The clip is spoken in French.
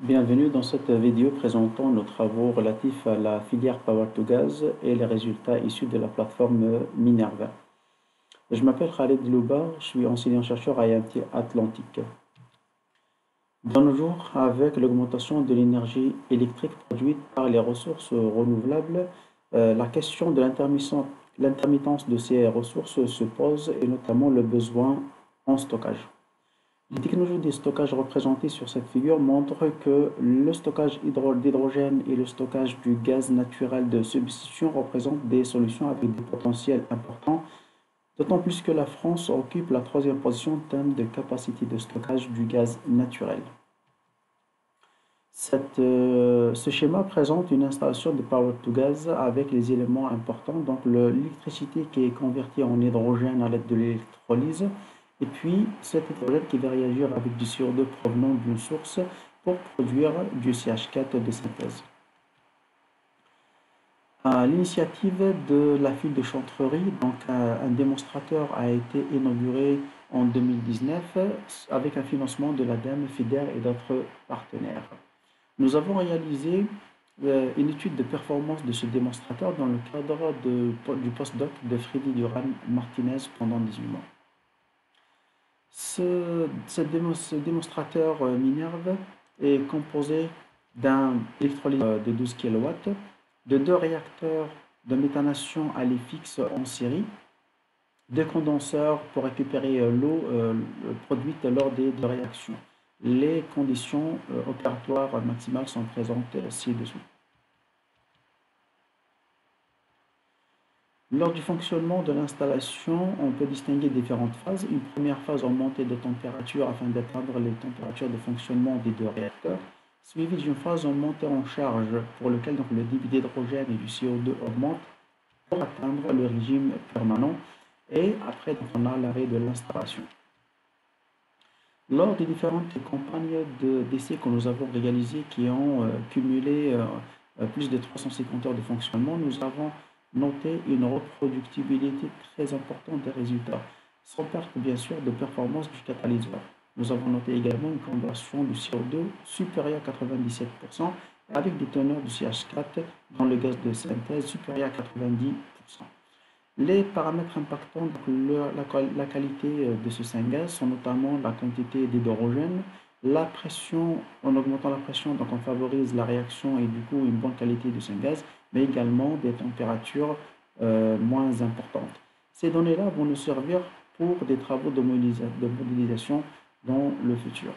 Bienvenue dans cette vidéo présentant nos travaux relatifs à la filière Power to Gas et les résultats issus de la plateforme Minerva. Je m'appelle Khaled Louba, je suis enseignant-chercheur à IMT Atlantique. Dans nos jours, avec l'augmentation de l'énergie électrique produite par les ressources renouvelables, la question de l'intermittence de ces ressources se pose et notamment le besoin en stockage. Les technologies de stockage représentées sur cette figure montrent que le stockage d'hydrogène et le stockage du gaz naturel de substitution représentent des solutions avec des potentiels importants, d'autant plus que la France occupe la troisième position en termes de capacité de stockage du gaz naturel. Ce schéma présente une installation de Power to Gas avec les éléments importants, donc l'électricité qui est convertie en hydrogène à l'aide de l'électrolyse, et puis cet hydrogène qui va réagir avec du CO2 provenant d'une source pour produire du CH4 de synthèse. À l'initiative de la file de Chantrerie, un démonstrateur a été inauguré en 2019 avec un financement de l'ADEME, FEDER et d'autres partenaires. Nous avons réalisé une étude de performance de ce démonstrateur dans le cadre du postdoc de Freddy Duran Martinez pendant 18 mois. Ce démonstrateur Minerve est composé d'un électrolyseur de 12 kW, de deux réacteurs de méthanation à lait fixe en série, deux condenseurs pour récupérer l'eau produite lors des deux réactions. Les conditions opératoires maximales sont présentes ci-dessous. Lors du fonctionnement de l'installation, on peut distinguer différentes phases. Une première phase en montée de température afin d'atteindre les températures de fonctionnement des deux réacteurs, suivie d'une phase en montée en charge pour lequel le débit d'hydrogène et du CO2 augmente pour atteindre le régime permanent. Et après, on a l'arrêt de l'installation. Lors des différentes campagnes d'essais que nous avons réalisées qui ont cumulé plus de 350 heures de fonctionnement, nous avons noté une reproductibilité très importante des résultats, sans perte bien sûr de performance du catalyseur. Nous avons noté également une conversion du CO2 supérieure à 97% avec des teneurs du CH4 dans le gaz de synthèse supérieure à 90%. Les paramètres impactant la qualité de ce syngas sont notamment la quantité d'hydrogène, la pression. En augmentant la pression, donc on favorise la réaction et du coup une bonne qualité de syngas, mais également des températures moins importantes. Ces données-là vont nous servir pour des travaux de modélisation dans le futur.